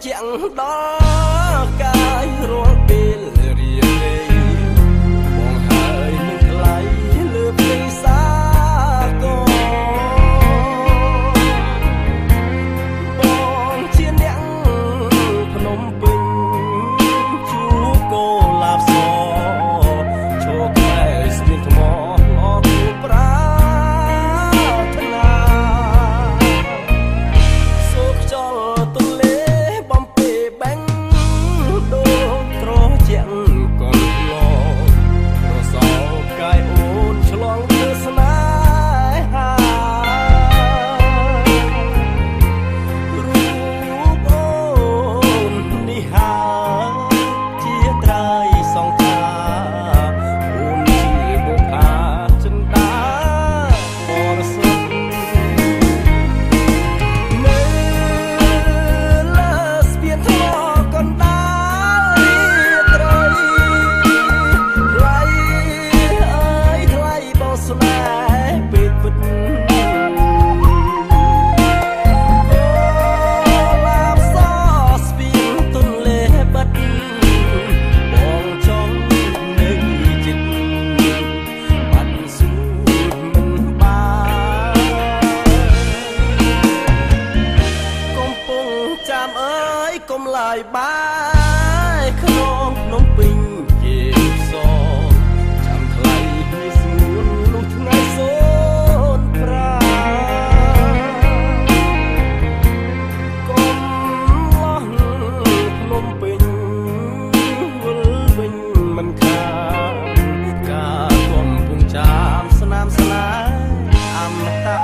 ជាងដល់កាយរាល់ពេលរៀនលេងបងហើយនឹងថ្លៃលើភ្លេងសាកលបងជាអ្នកភ្នំពេញជួកូឡាបសឈោកែស្ពានថ្មអត់គូប្រាថ្នាសូកចលទុលេបំពេបែងដូនត្រជាក់កូនឡរសោកាយអូនឆ្លងវាសនាហារូបអូននេះហាជាត្រៃសងខាអូនជាបុប្ផាចិន្តាបរិសុទ្ធនៅលើស្ពានថ្មកណ្ដាលត្រីថ្លៃអើយថ្លៃបោស្នេហ៍ពេកពិតឡាបសស្ពានទន្លេបាត់បងចង់នៅចិត្តបាត់សួរមិនបានកំពុងចាំអើយកុំឡាយបាយក្នុងភ្នំពេញជាសចាំថ្លៃនេះស្ងួនលុះថ្ងៃសូនប្រាកុំលោះភ្នំពេញវិលវិញមិនខានការកំពុងចាំស្នាមស្នេហ៍អមតៈ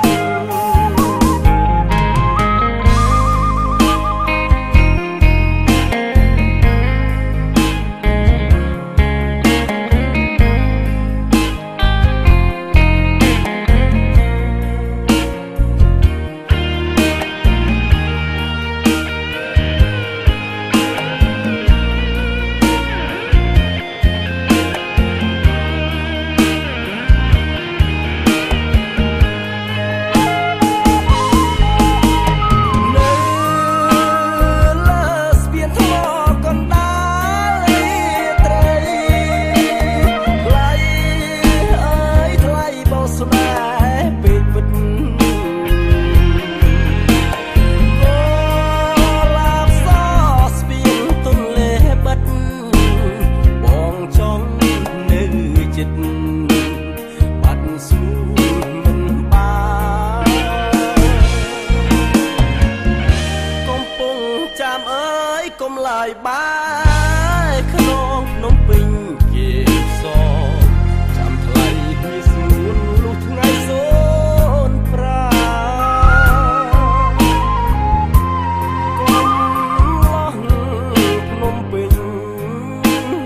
បាត់សួរមិនបានកំពុងចាំអើយកុំឡាយបាយក្នុងភ្នំពេញជាសចាំថ្លៃនេះស្ងួនលុះថ្ងៃសូនប្រាកុំលោះភ្នំពេញ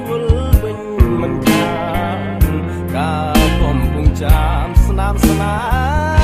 វិលវិញមិនខានការកំពុងចាំស្នាមស្នេហ៍